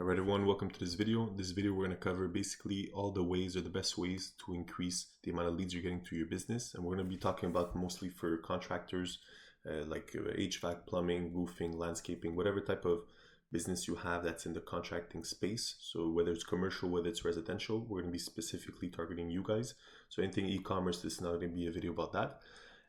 Alright everyone, welcome to this video. This video we're going to cover basically all the ways or the best ways to increase the amount of leads you're getting to your business. And we're going to be talking about mostly for contractors like HVAC, plumbing, roofing, landscaping, whatever type of business you have that's in the contracting space. So whether it's commercial, whether it's residential, we're going to be specifically targeting you guys. So anything e-commerce, this is not going to be a video about that.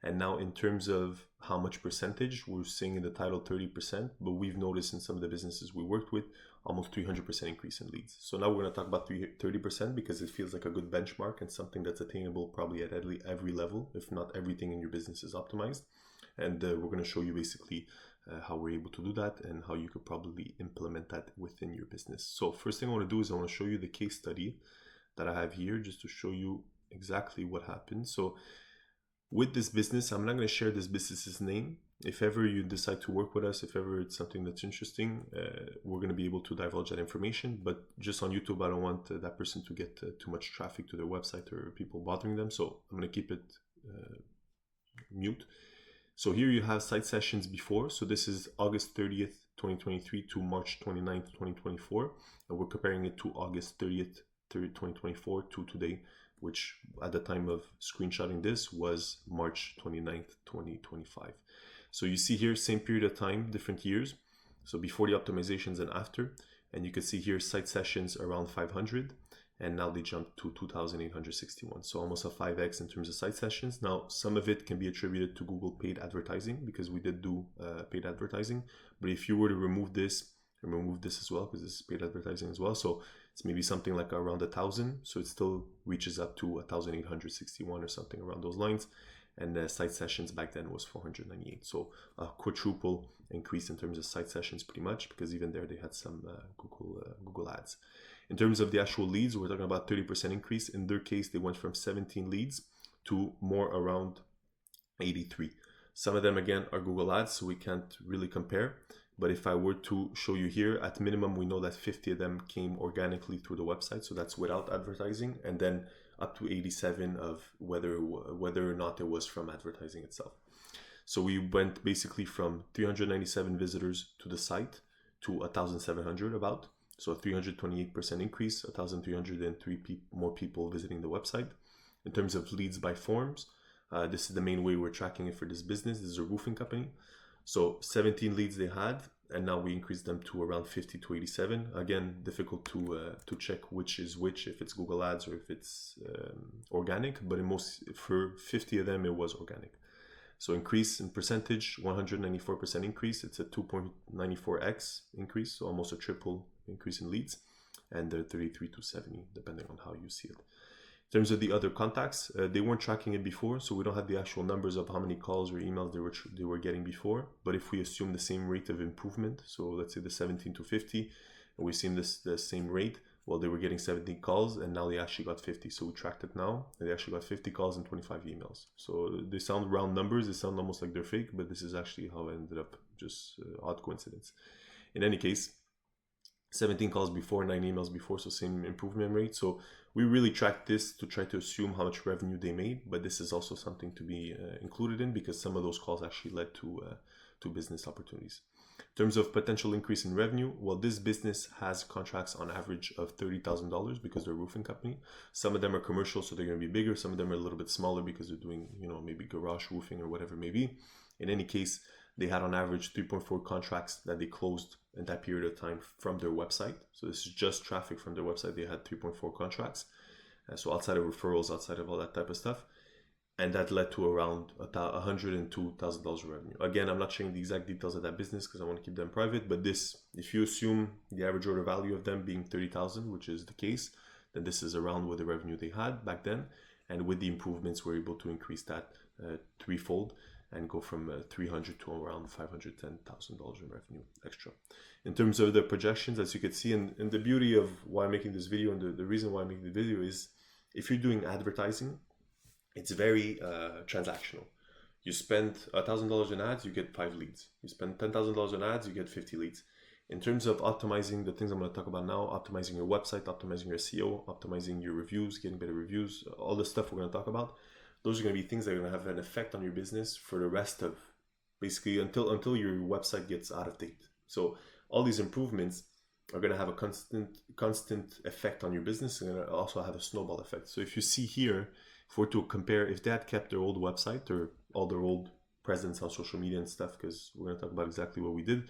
And now in terms of how much percentage, we're seeing in the title 30%, but we've noticed in some of the businesses we worked with, almost 300% increase in leads. So now we're going to talk about 30% because it feels like a good benchmark and something that's attainable probably at every level, if not everything in your business is optimized. And we're going to show you basically how we're able to do that and how you could probably implement that within your business. So first thing I want to do is I want to show you the case study that I have here just to show you exactly what happened. So with this business, I'm not going to share this business's name. If ever you decide to work with us, if ever it's something that's interesting, we're going to be able to divulge that information. But just on YouTube, I don't want that person to get too much traffic to their website or people bothering them. So I'm going to keep it mute. So here you have site sessions before. So this is August 30th, 2023 to March 29th, 2024. And we're comparing it to August 30th, 2024 to today, which at the time of screenshotting this was March 29th, 2025. So you see here, same period of time, different years. So before the optimizations and after, and you can see here site sessions around 500, and now they jumped to 2,861. So almost a 5x in terms of site sessions. Now, some of it can be attributed to Google paid advertising because we did do paid advertising. But if you were to remove this and remove this as well, because this is paid advertising as well. So it's maybe something like around 1,000. So it still reaches up to 1,861 or something around those lines. And the site sessions back then was 498. So a quadruple increase in terms of site sessions pretty much, because even there they had some Google ads. In terms of the actual leads, we're talking about 30% increase. In their case, they went from 17 leads to more around 83. Some of them, again, are Google ads, so we can't really compare. But if I were to show you here, at minimum, we know that 50 of them came organically through the website. So that's without advertising. And then up to 87 of whether or not it was from advertising itself. So we went basically from 397 visitors to the site to 1,700 about. So a 328% increase, 1,303 more people visiting the website. In terms of leads by forms, this is the main way we're tracking it for this business. This is a roofing company. So 17 leads they had, and now we increased them to around 50 to 87. Again, difficult to check which is which, if it's Google ads or if it's organic, but for 50 of them, it was organic. So increase in percentage, 194% increase. It's a 2.94x increase, so almost a triple increase in leads, and they're 33 to 70, depending on how you see it. In terms of the other contacts, they weren't tracking it before, so we don't have the actual numbers of how many calls or emails they were getting before. But if we assume the same rate of improvement, so let's say the 17 to 50, and we've seen the same rate, well, they were getting 17 calls, and now they actually got 50. So we tracked it now, and they actually got 50 calls and 25 emails. So they sound round numbers, they sound almost like they're fake, but this is actually how it ended up, just odd coincidence. In any case, 17 calls before, 9 emails before, so same improvement rate. So we really tracked this to try to assume how much revenue they made, but this is also something to be included in because some of those calls actually led to business opportunities. In terms of potential increase in revenue, well, this business has contracts on average of $30,000 because they're a roofing company. Some of them are commercial, so they're going to be bigger. Some of them are a little bit smaller because they're doing, maybe garage roofing or whatever it may be. In any case, they had on average 3.4 contracts that they closed in that period of time from their website. So this is just traffic from their website. They had 3.4 contracts. So outside of referrals, outside of all that type of stuff. And that led to around $102,000 revenue. Again, I'm not sharing the exact details of that business because I want to keep them private. But this, if you assume the average order value of them being 30,000, which is the case, then this is around what the revenue they had back then. And with the improvements, we're able to increase that threefold and go from 300 to around $510,000 in revenue extra. In terms of the projections, as you can see, and the beauty of why I'm making this video and the reason why I'm making the video is if you're doing advertising, it's very transactional. You spend $1,000 in ads, you get 5 leads. You spend $10,000 in ads, you get 50 leads. In terms of optimizing the things I'm going to talk about now, optimizing your website, optimizing your SEO, optimizing your reviews, getting better reviews, all the stuff we're going to talk about, those are going to be things that are going to have an effect on your business for the rest of basically until your website gets out of date. So all these improvements are going to have a constant effect on your business, and going to also have a snowball effect. So if you see here, if we're to compare, if they had kept their old website or all their old presence on social media and stuff, because we're going to talk about exactly what we did,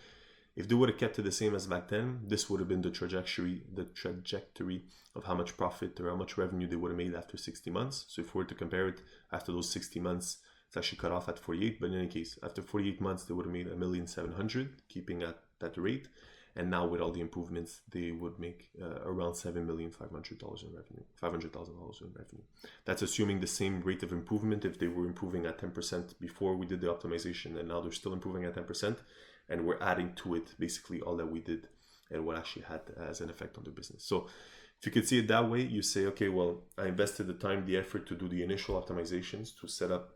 if they would have kept it the same as back then, this would have been the trajectory of how much profit or how much revenue they would have made after 60 months. So if we were to compare it after those 60 months, it's actually cut off at 48, but in any case, after 48 months, they would have made $1,700,000, keeping at that rate. And now with all the improvements, they would make around $7,500,000 in revenue, $500,000 in revenue. That's assuming the same rate of improvement. If they were improving at 10% before we did the optimization, and now they're still improving at 10%, and we're adding to it basically all that we did and what actually had as an effect on the business. So if you could see it that way, you say, okay, well, I invested the time, the effort to do the initial optimizations, to set up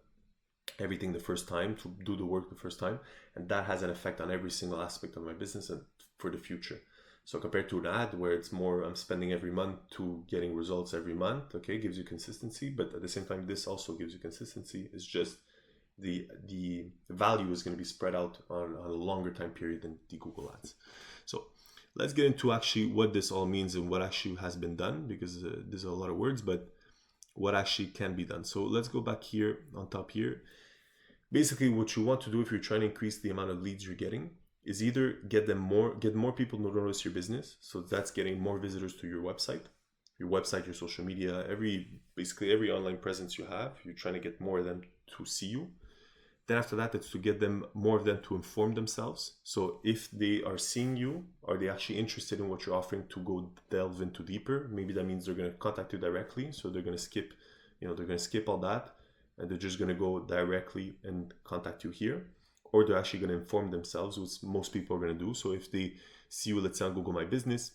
everything the first time, to do the work the first time, and that has an effect on every single aspect of my business and for the future. So compared to an ad where it's more I'm spending every month to getting results every month, okay, gives you consistency, but at the same time this also gives you consistency. It's just the value is going to be spread out on a longer time period than the Google ads. So let's get into actually what this all means and what actually has been done, because there's a lot of words, but what actually can be done. So let's go back here on top here. Basically what you want to do if you're trying to increase the amount of leads you're getting is either get more people to notice your business. So that's getting more visitors to your website, your social media, basically every online presence you have. You're trying to get more of them to see you. Then after that, it's to get more of them to inform themselves. So if they are seeing you, are they actually interested in what you're offering, to go delve into deeper? Maybe that means they're going to contact you directly. So they're going to skip, all that, and they're just going to go directly and contact you here. Or they're actually going to inform themselves, which most people are going to do. So if they see you, let's say on Google My Business,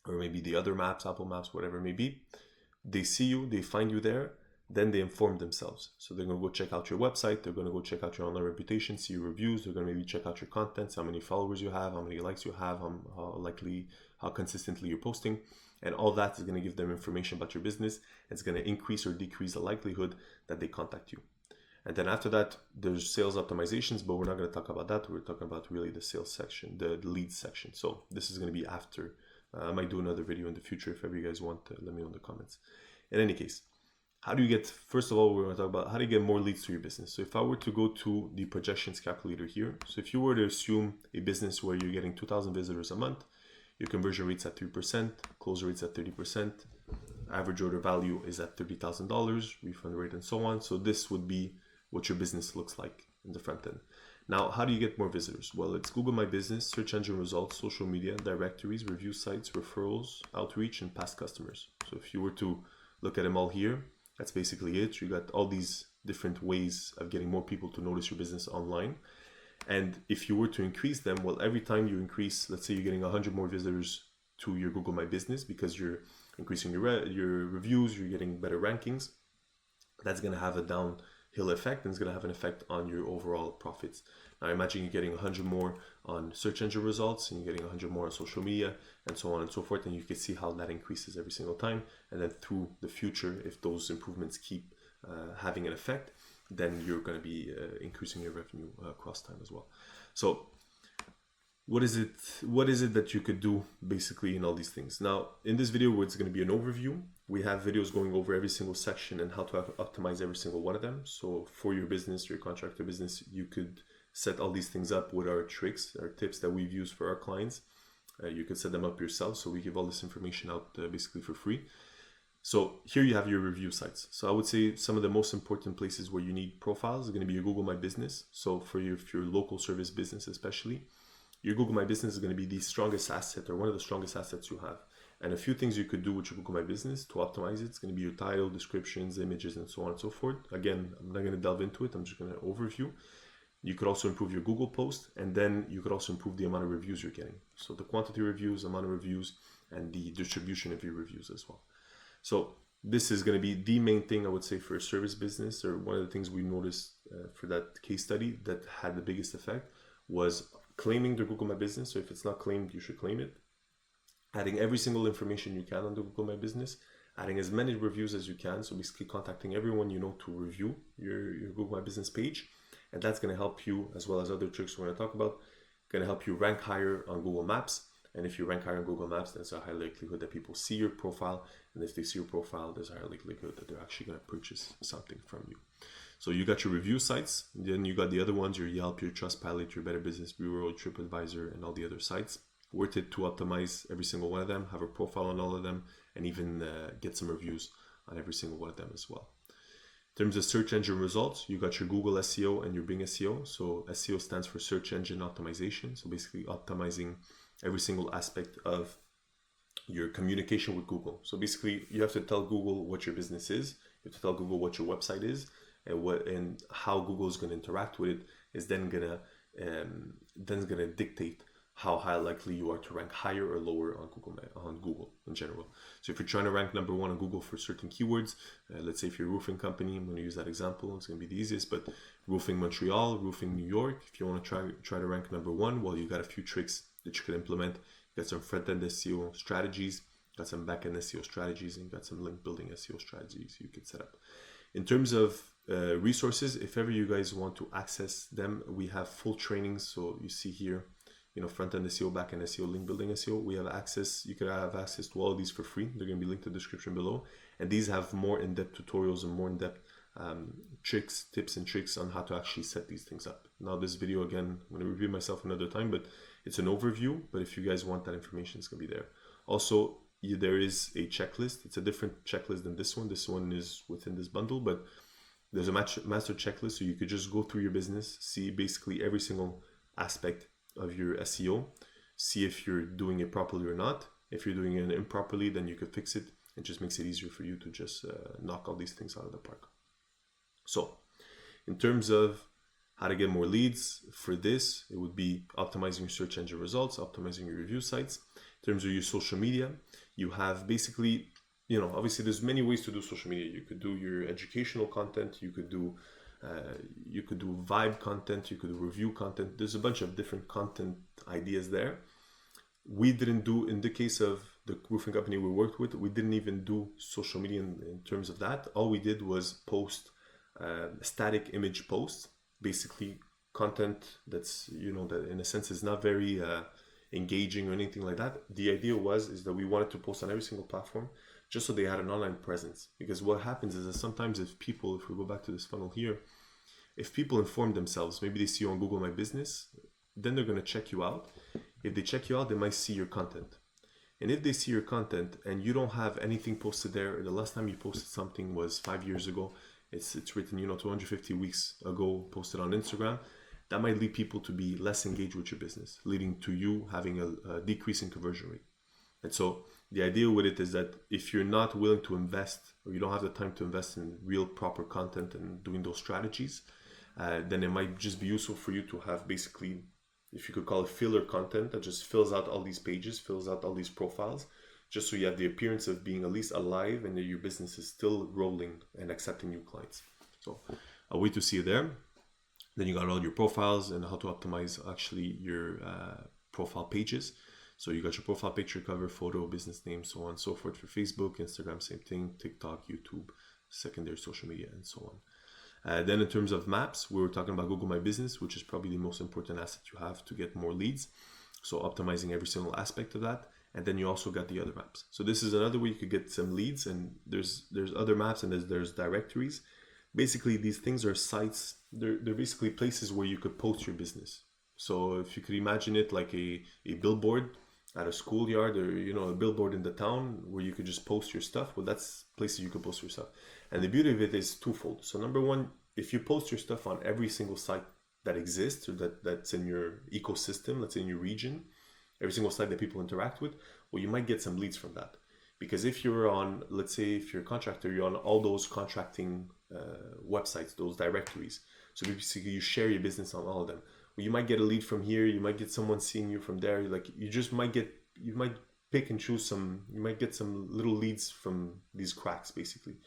or maybe the other maps, Apple Maps, whatever it may be, they see you, they find you there, then they inform themselves. So they're going to go check out your website, they're going to go check out your online reputation, see your reviews, they're going to maybe check out your content, how many followers you have, how many likes you have, how consistently you're posting. And all that is going to give them information about your business. It's going to increase or decrease the likelihood that they contact you. And then after that, there's sales optimizations, but we're not going to talk about that. We're talking about really the sales section, the leads section. So this is going to be after. I might do another video in the future. If ever you guys want, let me know in the comments. In any case, first of all, we're going to talk about how to get more leads to your business. So if I were to go to the projections calculator here, so if you were to assume a business where you're getting 2,000 visitors a month, your conversion rate's at 3%, close rate's at 30%, average order value is at $30,000, refund rate and so on. So this would be what your business looks like in the front end. Now, how do you get more visitors? Well, it's Google My Business, search engine results, social media, directories, review sites, referrals, outreach, and past customers. So if you were to look at them all here, that's basically it. You got all these different ways of getting more people to notice your business online. And if you were to increase them, well, every time you increase, let's say you're getting 100 more visitors to your Google My Business because you're increasing your reviews, you're getting better rankings, that's going to have a downhill effect, and it's going to have an effect on your overall profits. Now imagine you're getting 100 more on search engine results, and you're getting 100 more on social media, and so on and so forth, and you can see how that increases every single time. And then through the future, if those improvements keep having an effect, then you're going to be increasing your revenue across time as well. So what is it that you could do basically in all these things? Now in this video, it's going to be an overview. We have videos going over every single section and how to optimize every single one of them. So for your business, your contractor business, you could set all these things up with our tricks, our tips that we've used for our clients. You could set them up yourself. So we give all this information out basically for free. So here you have your review sites. So I would say some of the most important places where you need profiles are going to be your Google My Business. So for your local service business especially, your Google My Business is going to be the strongest asset, or one of the strongest assets you have. And a few things you could do with your Google My Business to optimize it. It's going to be your title, descriptions, images, and so on and so forth. Again, I'm not going to delve into it. I'm just going to overview. You could also improve your Google post, and then you could also improve the amount of reviews you're getting. So the quantity of reviews, amount of reviews, and the distribution of your reviews as well. So this is going to be the main thing I would say for a service business, or one of the things we noticed for that case study that had the biggest effect was claiming the Google My Business. So if it's not claimed, you should claim it. Adding every single information you can on the Google My Business, adding as many reviews as you can. So basically contacting everyone you know to review your Google My Business page. And that's going to help you, as well as other tricks we're going to talk about, going to help you rank higher on Google Maps, And if you rank higher on Google Maps, there's a high likelihood that people see your profile. And if they see your profile, there's a higher likelihood that they're actually going to purchase something from you. So you got your review sites, then you got the other ones, your Yelp, your Trustpilot, your Better Business Bureau, TripAdvisor, and all the other sites. Worth it to optimize every single one of them, have a profile on all of them, and even get some reviews on every single one of them as well. In terms of search engine results, you got your Google SEO and your Bing SEO. So SEO stands for search engine optimization. So basically optimizing every single aspect of your communication with Google. So basically you have to tell Google what your business is. You have to tell Google what your website is, and how Google is going to interact with it is then gonna dictate how high likely you are to rank higher or lower on Google in general. So if you're trying to rank number one on Google for certain keywords, let's say if you're a roofing company, I'm going to use that example, it's going to be the easiest, but roofing Montreal, roofing New York, if you want to try to rank number one, well, you got a few tricks that you could implement. You got some front-end SEO strategies, got some back-end SEO strategies, and you got some link building SEO strategies you could set up. In terms of resources, if ever you guys want to access them, we have full trainings. So you see here, front-end SEO, back-end SEO, link building SEO. We have access. You can have access to all of these for free. They're going to be linked in the description below. And these have more in-depth tutorials and more in-depth tips and tricks on how to actually set these things up. Now this video, again, I'm going to review myself another time, but it's an overview. But if you guys want that information, it's going to be there. Also, there is a checklist. It's a different checklist than this one. This one is within this bundle, but there's a master checklist. So you could just go through your business, see basically every single aspect of your SEO, see if you're doing it properly or not. If you're doing it improperly, then you could fix it. It just makes it easier for you to just knock all these things out of the park. So in terms of how to get more leads for this, it would be optimizing your search engine results, optimizing your review sites. In terms of your social media, you have basically, obviously there's many ways to do social media. You could do your educational content, you could do vibe content, you could do review content. There's a bunch of different content ideas there. We didn't do, in the case of the roofing company we worked with, we didn't even do social media in terms of that. All we did was post static image posts, basically content that's, that in a sense is not very engaging or anything like that. The idea is that we wanted to post on every single platform just so they had an online presence. Because what happens is that sometimes if we go back to this funnel here, if people inform themselves, maybe they see you on Google My Business, then they're going to check you out. If they check you out, they might see your content. And if they see your content and you don't have anything posted there, the last time you posted something was 5 years ago, it's written, 250 weeks ago, posted on Instagram, that might lead people to be less engaged with your business, leading to you having a decrease in conversion rate. And so the idea with it is that if you're not willing to invest, or you don't have the time to invest in real proper content and doing those strategies, then it might just be useful for you to have basically, if you could call it filler content that just fills out all these pages, fills out all these profiles, just so you have the appearance of being at least alive and that your business is still rolling and accepting new clients. So I'll wait to see you there. Then you got all your profiles and how to optimize actually your profile pages. So you got your profile picture, cover, photo, business name, so on and so forth for Facebook, Instagram, same thing, TikTok, YouTube, secondary social media, and so on. Then in terms of maps, we were talking about Google My Business, which is probably the most important asset you have to get more leads. So optimizing every single aspect of that. And then you also got the other maps. So this is another way you could get some leads, and there's other maps and there's directories. Basically, these things are sites. They're basically places where you could post your business. So if you could imagine it like a billboard at a schoolyard, or a billboard in the town where you could just post your stuff, well, that's places you could post your stuff. And the beauty of it is twofold. So number one, if you post your stuff on every single site that exists, or that's in your ecosystem, let's say in your region, every single site that people interact with, well, you might get some leads from that. Because if you're on, let's say if you're a contractor, you're on all those contracting websites, those directories. So basically you share your business on all of them. Well, you might get a lead from here, you might get someone seeing you from there. Like you might pick and choose you might get some little leads from these cracks, basically.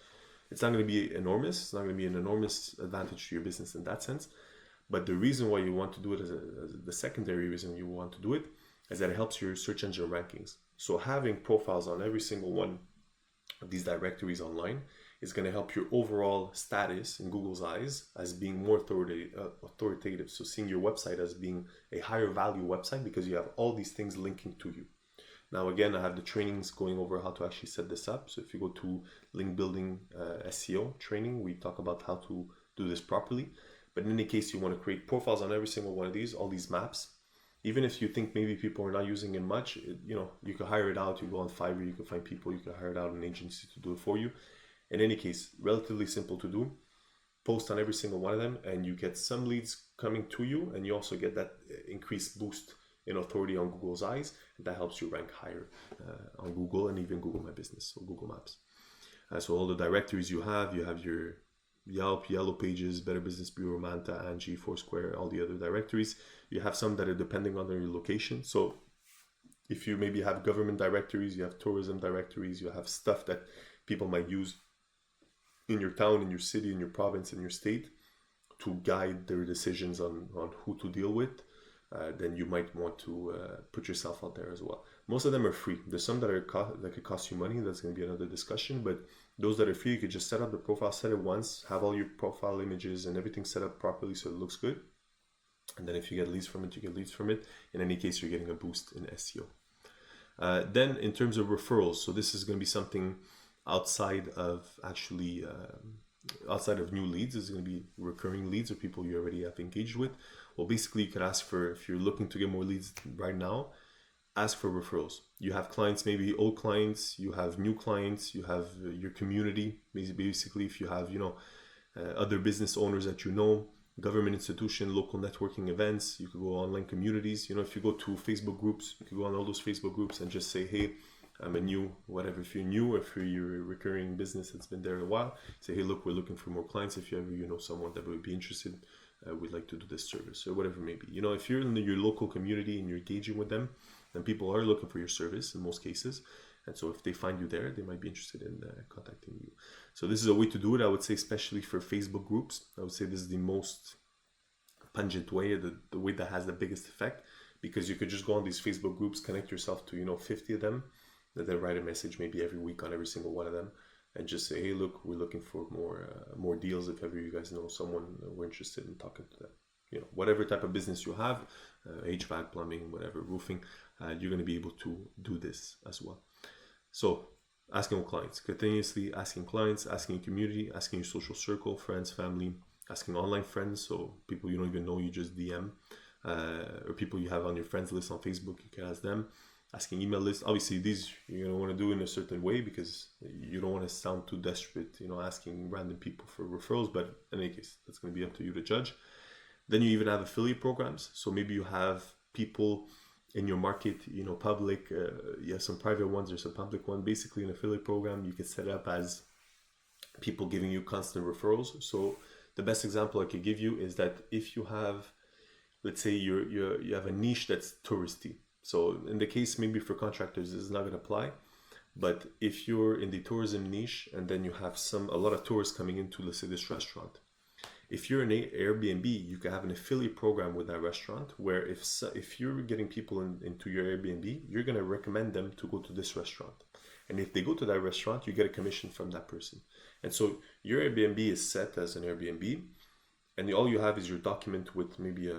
It's not going to be enormous. It's not going to be an enormous advantage to your business in that sense. But the reason why you want to do it, as the secondary reason you want to do it, is that it helps your search engine rankings. So having profiles on every single one of these directories online is going to help your overall status in Google's eyes as being more authoritative. So seeing your website as being a higher value website because you have all these things linking to you. Now, again, I have the trainings going over how to actually set this up. So if you go to link building SEO training, we talk about how to do this properly. But in any case, you want to create profiles on every single one of these, all these maps. Even if you think maybe people are not using it much, you can hire it out. You go on Fiverr, you can find people, you can hire it out an agency to do it for you. In any case, relatively simple to do. Post on every single one of them, and you get some leads coming to you, and you also get that increased boost in authority on Google's eyes, and that helps you rank higher on Google and even Google My Business, so Google Maps. So all the directories you have your Yelp, Yellow Pages, Better Business Bureau, Manta, Angie, Foursquare, all the other directories. You have some that are depending on your location. So if you maybe have government directories, you have tourism directories, you have stuff that people might use in your town, in your city, in your province, in your state to guide their decisions on who to deal with, then you might want to put yourself out there as well. Most of them are free. There's some that could cost you money. That's going to be another discussion. But those that are free, you could just set up the profile, set it once, have all your profile images and everything set up properly so it looks good. And then if you get leads from it, you get leads from it. In any case, you're getting a boost in SEO. Then in terms of referrals, so this is going to be something outside of actually outside of new leads. Is going to be recurring leads or people you already have engaged with. Well, basically you could ask for, if you're looking to get more leads right now, ask for referrals. You have clients, maybe old clients, you have new clients, you have your community. Basically, if you have other business owners that government institution, local networking events, you could go online communities. If you go to Facebook groups, you could go on all those Facebook groups and just say, hey, I'm a new, whatever. If you're new, or if you're a recurring business that's been there a while, say, hey, look, we're looking for more clients. If you ever know someone that would be interested, we'd like to do this service or whatever it may be. If you're in your local community and you're engaging with them, then people are looking for your service in most cases. And so if they find you there, they might be interested in contacting you. So this is a way to do it, I would say, especially for Facebook groups. I would say this is the most pungent way, the way that has the biggest effect, because you could just go on these Facebook groups, connect yourself to 50 of them, that they write a message maybe every week on every single one of them, and just say, hey, look, we're looking for more deals. If ever you guys know someone, we're interested in talking to them. Whatever type of business you have, HVAC, plumbing, whatever, roofing, you're going to be able to do this as well. So asking clients, continuously asking clients, asking community, asking your social circle, friends, family, asking online friends, so people you don't even know, you just DM, or people you have on your friends list on Facebook, you can ask them. Asking email lists, obviously these you're going to want to do in a certain way because you don't want to sound too desperate, asking random people for referrals, but in any case, that's going to be up to you to judge. Then you even have affiliate programs. So maybe you have people in your market, public, you have some private ones or some public one. Basically, an affiliate program you can set up as people giving you constant referrals. So the best example I could give you is that if you have, let's say you have a niche that's touristy. So in the case maybe for contractors, this is not going to apply. But if you're in the tourism niche and then you have a lot of tourists coming into, let's say, this restaurant, if you're in Airbnb, you can have an affiliate program with that restaurant where if you're getting people into your Airbnb, you're going to recommend them to go to this restaurant. And if they go to that restaurant, you get a commission from that person. And so your Airbnb is set as an Airbnb, and all you have is your document with maybe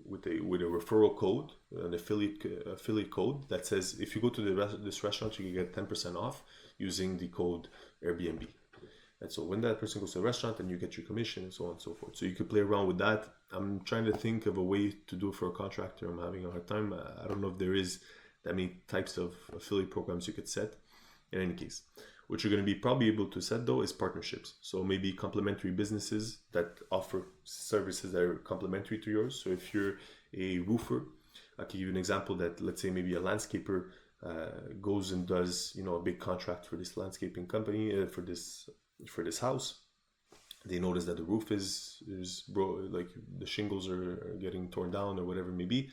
with a referral code, an affiliate code that says if you go to this restaurant, you can get 10% off using the code Airbnb. And so when that person goes to the restaurant, then you get your commission and so on and so forth. So you could play around with that. I'm trying to think of a way to do it for a contractor. I'm having a hard time. I don't know if there is that many types of affiliate programs you could set. In any case, what you're going to be probably able to set though is partnerships. So maybe complementary businesses that offer services that are complementary to yours. So if you're a roofer, I can give you an example that, let's say maybe a landscaper goes and does a big contract for this landscaping company for this house. They notice that the roof is like the shingles are getting torn down or whatever it may be.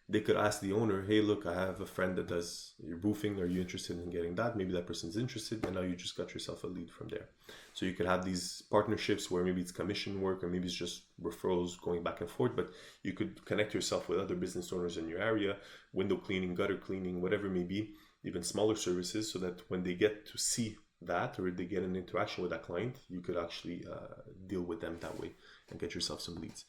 They could ask the owner, hey, look, I have a friend that does roofing. Are you interested in getting that? Maybe that person's interested, and now you just got yourself a lead from there. So you could have these partnerships where maybe it's commission work or maybe it's just referrals going back and forth, but you could connect yourself with other business owners in your area, window cleaning, gutter cleaning, whatever it may be, even smaller services, so that when they get to see that or they get an interaction with that client, you could actually deal with them that way and get yourself some leads.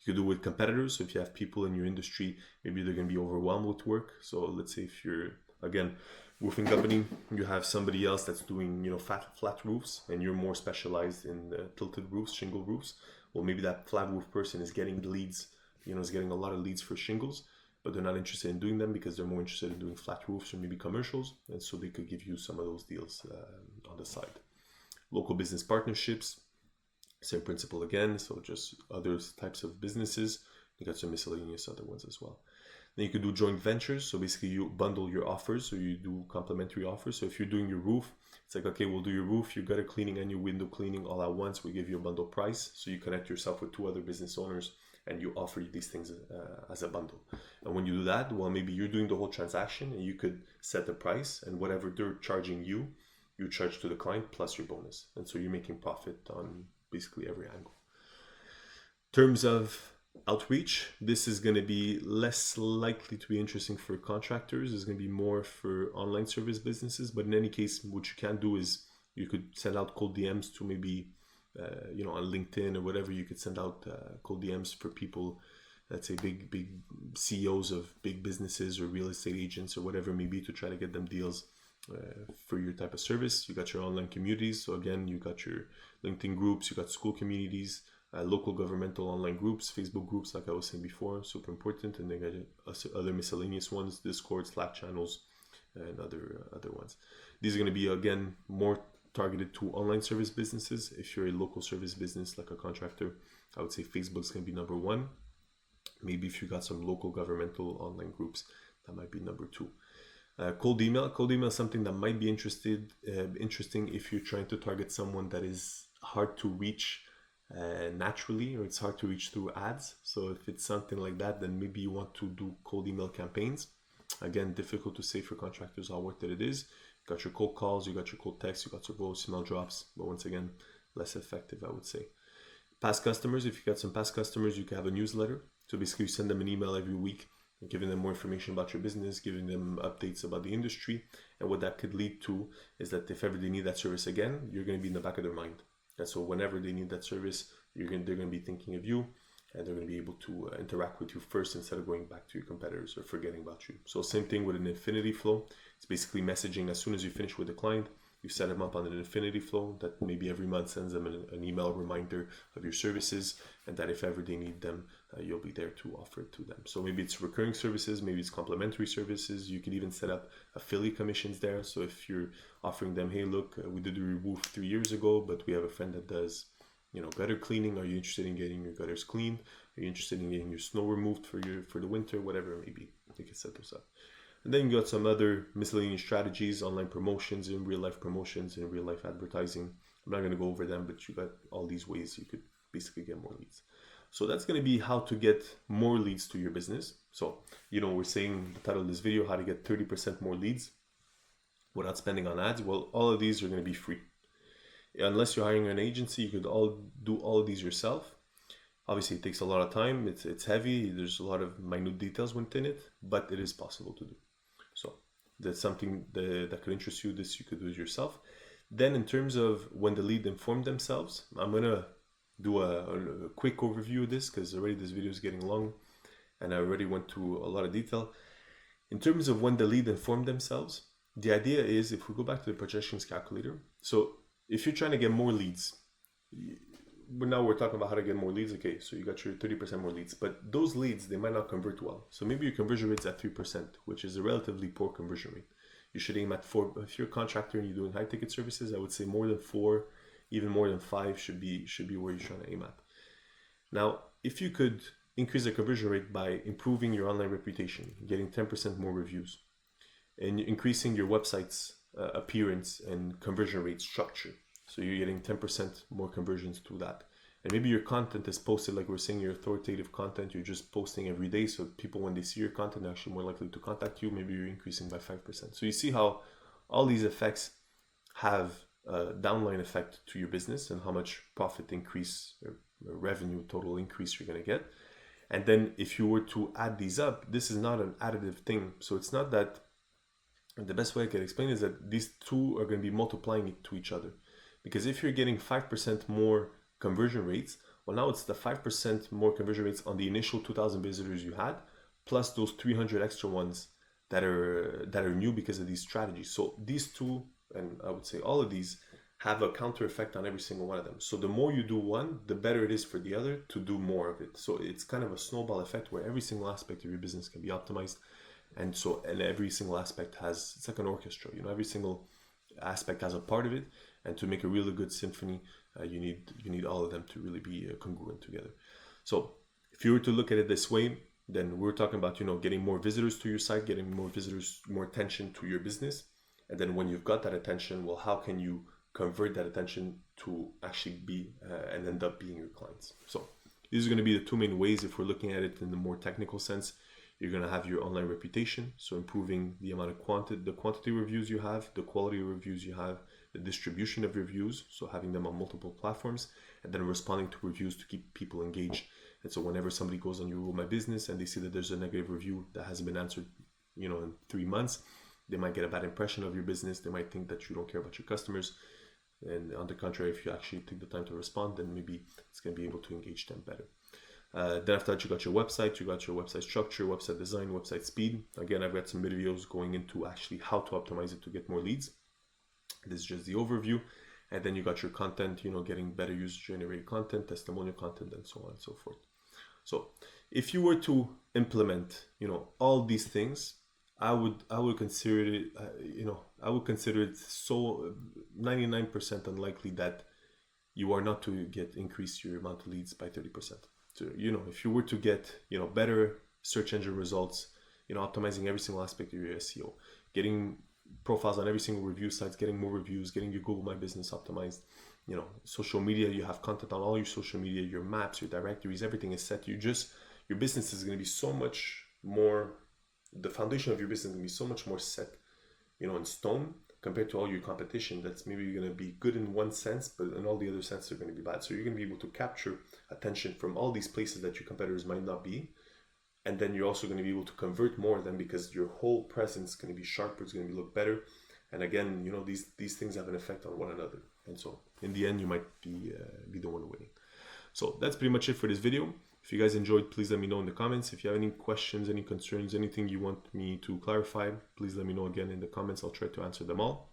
You could do it with competitors. So if you have people in your industry, maybe they're going to be overwhelmed with work. So let's say if you're, again, roofing company, you have somebody else that's doing, flat roofs, and you're more specialized in tilted roofs, shingle roofs. Well, maybe that flat roof person is getting leads, is getting a lot of leads for shingles, but they're not interested in doing them because they're more interested in doing flat roofs or maybe commercials. And so they could give you some of those deals on the side. Local business partnerships, same principle again. So just other types of businesses. You got some miscellaneous other ones as well. Then you could do joint ventures. So basically you bundle your offers. So you do complementary offers. So if you're doing your roof, it's like, okay, we'll do your roof, your gutter cleaning and your window cleaning all at once. We give you a bundle price. So you connect yourself with 2 other business owners and you offer these things as a bundle. And when you do that, well, maybe you're doing the whole transaction and you could set the price, and whatever they're charging you, you charge to the client plus your bonus. And so you're making profit on basically every angle. In terms of outreach, this is going to be less likely to be interesting for contractors. It's going to be more for online service businesses. But in any case, what you can do is you could send out cold DMs to maybe, on LinkedIn or whatever. You could send out cold DMs for people, let's say big CEOs of big businesses or real estate agents or whatever it may be, to try to get them deals for your type of service. You got your online communities. So again, you got your LinkedIn groups, you got school communities, local governmental online groups, Facebook groups, like I was saying before, super important. And then got other miscellaneous ones, Discord, Slack channels, and other ones. These are going to be, again, more targeted to online service businesses. If you're a local service business like a contractor, I would say Facebook's going to be number 1. Maybe if you got some local governmental online groups, that might be number 2. Cold email is something that might be interesting if you're trying to target someone that is hard to reach naturally, or it's hard to reach through ads. So if it's something like that, then maybe you want to do cold email campaigns. Again, difficult to say for contractors how worth it is. You got your cold calls, you got your cold texts, you got your voicemail drops, but once again, less effective, I would say. Past customers, if you got some past customers, you can have a newsletter. So basically you send them an email every week, giving them more information about your business, giving them updates about the industry. And what that could lead to is that if ever they need that service again, you're going to be in the back of their mind. And so whenever they need that service, they're going to be thinking of you, and they're going to be able to interact with you first instead of going back to your competitors or forgetting about you. So same thing with an infinity flow. It's basically messaging. As soon as you finish with the client, you set them up on an infinity flow that maybe every month sends them an email reminder of your services, and that if ever they need them, you'll be there to offer it to them. So maybe it's recurring services, maybe it's complementary services. You could even set up affiliate commissions there. So if you're offering them, hey, look, we did a roof 3 years ago, but we have a friend that does, gutter cleaning. Are you interested in getting your gutters cleaned? Are you interested in getting your snow removed for the winter? Whatever it may be, you can set those up. And then you got some other miscellaneous strategies, online promotions, in real life promotions, in real life advertising. I'm not going to go over them, but you got all these ways you could basically get more leads. So that's going to be how to get more leads to your business. So, we're saying the title of this video, how to get 30% more leads without spending on ads. Well, all of these are going to be free. Unless you're hiring an agency, you could do all of these yourself. Obviously, it takes a lot of time. It's heavy. There's a lot of minute details within it, but it is possible to do. So that's something that could interest you. This you could do it yourself. Then in terms of when the lead informed themselves, I'm going to do a quick overview of this because already this video is getting long and I already went to a lot of detail. In terms of when the lead informed themselves, the idea is, if we go back to the projections calculator, so if you're trying to get more leads, but now we're talking about how to get more leads. Okay, so you got your 30% more leads, but those leads, they might not convert well. So maybe your conversion rate's at 3%, which is a relatively poor conversion rate. You should aim at 4. If you're a contractor and you're doing high ticket services, I would say more than 4, even more than 5 should be where you're trying to aim at. Now, if you could increase the conversion rate by improving your online reputation, getting 10% more reviews, and increasing your website's appearance and conversion rate structure, so you're getting 10% more conversions through that. And maybe your content is posted, like we're saying, your authoritative content, you're just posting every day. So people, when they see your content, are actually more likely to contact you. Maybe you're increasing by 5%. So you see how all these effects have a downline effect to your business and how much profit increase, or revenue total increase you're going to get. And then if you were to add these up, this is not an additive thing. So it's not that, the best way I can explain is that these two are going to be multiplying it to each other. Because if you're getting 5% more conversion rates, Well, now it's the 5% more conversion rates on the initial 2,000 visitors you had, plus those 300 extra ones that are new because of these strategies. So these two, and I would say all of these, have a counter effect on every single one of them. So the more you do one, the better it is for the other to do more of it. So it's kind of a snowball effect where every single aspect of your business can be optimized. And every single aspect it's like an orchestra, every single aspect has a part of it. And to make a really good symphony, you need all of them to really be congruent together. So if you were to look at it this way, then we're talking about, getting more visitors to your site, getting more visitors, more attention to your business. And then when you've got that attention, well, how can you convert that attention to actually be and end up being your clients? So these are going to be the two main ways. If we're looking at it in the more technical sense, you're going to have your online reputation. So improving the amount of the quantity of reviews you have, the quality of reviews you have, the distribution of reviews. So having them on multiple platforms, and then responding to reviews to keep people engaged. And so whenever somebody goes on your Google My Business and they see that there's a negative review that hasn't been answered, in 3 months, they might get a bad impression of your business. They might think that you don't care about your customers. And on the contrary, if you actually take the time to respond, then maybe it's going to be able to engage them better. Then after that, you got your website structure, website design, website speed. Again, I've got some videos going into actually how to optimize it to get more leads. This is just the overview. And then you got your content, getting better user-generated content, testimonial content, and so on and so forth. So if you were to implement, all these things, I would consider it, I would consider it so 99% unlikely that you are not to increase your amount of leads by 30%. So, if you were to get, better search engine results, optimizing every single aspect of your SEO, getting profiles on every single review sites, getting more reviews, getting your Google My Business optimized, social media, you have content on all your social media, your maps, your directories, everything is set. Your business is going to be so much more, the foundation of your business is going to be so much more set, in stone compared to all your competition. That's maybe going to be good in one sense, but in all the other senses are going to be bad. So you're going to be able to capture attention from all these places that your competitors might not be. And then you're also going to be able to convert more of them because your whole presence is going to be sharper, it's going to look better. And again, these things have an effect on one another. And so in the end, you might be the one winning. So that's pretty much it for this video. If you guys enjoyed, please let me know in the comments. If you have any questions, any concerns, anything you want me to clarify, please let me know again in the comments. I'll try to answer them all.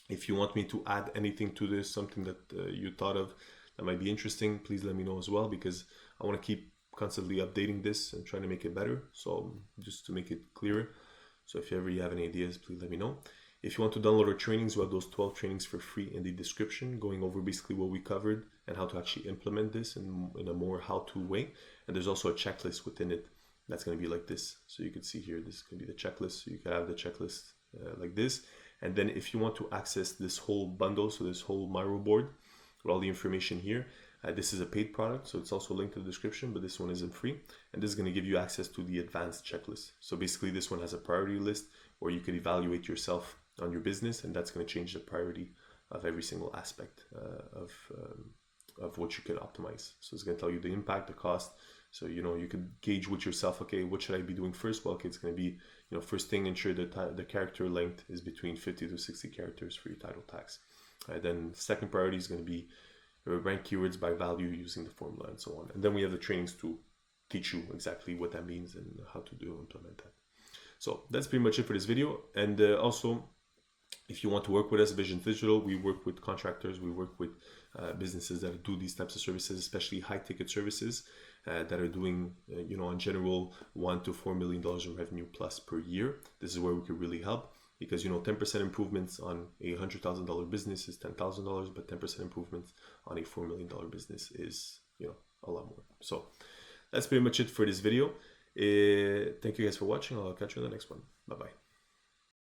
If you want me to add anything to this, something that you thought of that might be interesting, please let me know as well, because I want to keep constantly updating this and trying to make it better. So just to make it clearer. So if you ever have any ideas, please let me know. If you want to download our trainings, we have those 12 trainings for free in the description, going over basically what we covered and how to actually implement this in a more how-to way. And there's also a checklist within it that's going to be like this. So you can see here, this is going to be the checklist. So you can have the checklist like this. And then if you want to access this whole bundle, so this whole Miro board with all the information here, this is a paid product, so it's also linked in the description, but this one isn't free. And this is going to give you access to the advanced checklist. So basically this one has a priority list where you could evaluate yourself on your business, and that's going to change the priority of every single aspect of what you can optimize. So it's going to tell you the impact, the cost. So, you could gauge with yourself, okay, what should I be doing first? Well, okay, it's going to be, first thing, ensure that the character length is between 50 to 60 characters for your title tags. Then second priority is going to be rank keywords by value using the formula and so on. And then we have the trainings to teach you exactly what that means and how to implement that. So that's pretty much it for this video. And also, if you want to work with us, Vizions Digital, we work with contractors, we work with businesses that do these types of services, especially high ticket services that are doing, in general, $1 to $4 million in revenue plus per year. This is where we could really help, because 10% improvements on a $100,000 business is $10,000, but 10% improvements on a $4 million business is, a lot more. So that's pretty much it for this video. Thank you guys for watching. I'll catch you in the next one. Bye-bye.